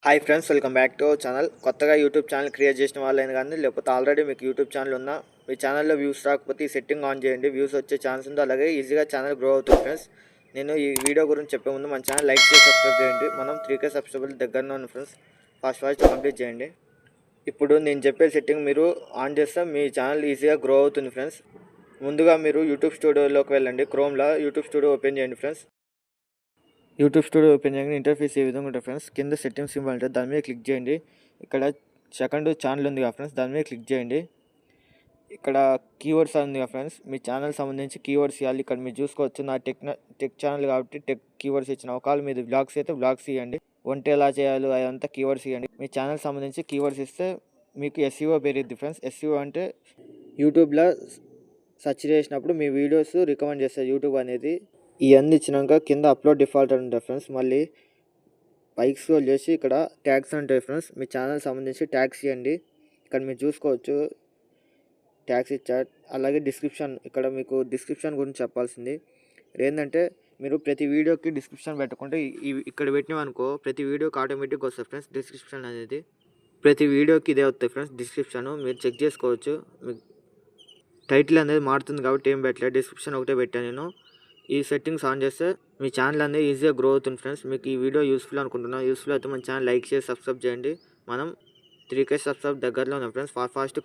Hi friends, welcome back to our channel. కొత్తగా YouTube channel create చేసిన వాళ్ళైనా కానీ, లేకపోతే ఆల్రెడీ మీకు యూట్యూబ్ ఛానల్ ఉన్నా, మీ ఛానల్లో వ్యూస్ రాకపోతే ఈ సెట్టింగ్ ఆన్ చేయండి. వ్యూస్ వచ్చే ఛాన్స్ ఉంది, అలాగే ఈజీగా ఛానల్ గ్రో అవుతుంది ఫ్రెండ్స్. నేను ఈ వీడియో గురించి చెప్పే ముందు మన ఛానల్ లైక్ చేసి సబ్స్క్రైబ్ చేయండి. మనం 3K సబ్స్క్రైబర్ల దగ్గరనే ఉన్నాం ఫ్రెండ్స్. ఫాస్ట్ కంప్లీట్ చేయండి. ఇప్పుడు నేను చెప్పే సెట్టింగ్ మీరు ఆన్ చేస్తే మీ ఛానల్ ఈజీగా గ్రో అవుతుంది ఫ్రెండ్స్. ముందుగా మీరు యూట్యూబ్ స్టూడియోలోకి వెళ్ళండి. క్రోమ్లో యూట్యూబ్ స్టూడియో ఓపెన్ చేయండి ఫ్రెండ్స్. యూట్యూబ్ స్టూడియో ఓపెన్ చేయగానే ఇంటర్ఫేస్ ఏ విధంగా ఉంటుంది ఫ్రెండ్స్. కింద సెట్టింగ్ సింబల్ ఉంటుంది, దాని మీద క్లిక్ చేయండి. ఇక్కడ సెకండ్ ఛానల్ ఉంది కదా ఫ్రెండ్స్, దాని మీద క్లిక్ చేయండి. ఇక్కడ కీవర్డ్స్ ఉంది కదా ఫ్రెండ్స్, మీ ఛానల్ సంబంధించి కీవర్డ్స్ ఇవ్వాలి. ఇక్కడ మీరు చూసుకోవచ్చు, నా టెక్ ఛానల్ కాబట్టి టెక్ కీవర్డ్స్ ఇచ్చిన. ఒకవేళ మీది బ్లాగ్స్ అయితే బ్లాగ్స్ ఇవ్వండి. వంట ఎలా చేయాలో అదంతా కీవర్డ్స్ ఇవ్వండి. మీ ఛానల్ సంబంధించి కీవర్డ్స్ ఇస్తే మీకు SEO పెరిగిద్ది ఫ్రెండ్స్. SEO అంటే యూట్యూబ్లో సెర్చ్ చేసినప్పుడు మీ వీడియోస్ రికమెండ్ చేస్తారు యూట్యూబ్ అనేది. ఇవన్నీ ఇచ్చినాక కింద అప్లోడ్ డిఫాల్ట్ అని ఉంటుంది ఫ్రెండ్స్. మళ్ళీ పైకి స్క్రోల్ చేసి ఇక్కడ ట్యాగ్స్ ఉంటాయి ఫ్రెండ్స్. మీ ఛానల్ సంబంధించి ట్యాగ్స్ ఇవ్వండి. ఇక్కడ మీరు చూసుకోవచ్చు ట్యాగ్స్ ఇచ్చారు. అలాగే డిస్క్రిప్షన్, ఇక్కడ మీకు డిస్క్రిప్షన్ గురించి చెప్పాల్సింది ఏంటంటే, మీరు ప్రతి వీడియోకి డిస్క్రిప్షన్ పెట్టుకుంటే ఇక్కడ పెట్టినామనుకో ప్రతి వీడియోకి ఆటోమేటిక్గా వస్తుంది ఫ్రెండ్స్. డిస్క్రిప్షన్ అనేది ప్రతి వీడియోకి ఇదే వస్తుంది ఫ్రెండ్స్. డిస్క్రిప్షన్ మీరు చెక్ చేసుకోవచ్చు. మీకు టైటిల్ అనేది మారుతుంది కాబట్టి ఏం పెట్టలేదు, డిస్క్రిప్షన్ ఒకటే పెట్టాను నేను. ఈ సెట్టింగ్స్ ఆన్ చేస్తే మీ ఛానల్ అనేది ఈజీగా గ్రో అవుతుంది ఫ్రెండ్స్. మీకు ఈ వీడియో యూస్ఫుల్ అనుకుంటున్నాను. యూస్ఫుల్ అయితే మన ఛానల్ లైక్ చేసి సబ్స్క్రైబ్ చేయండి. మనం 3K సబ్స్క్రైబ్ దగ్గరలో ఉన్నాం ఫ్రెండ్స్. ఫాస్ట్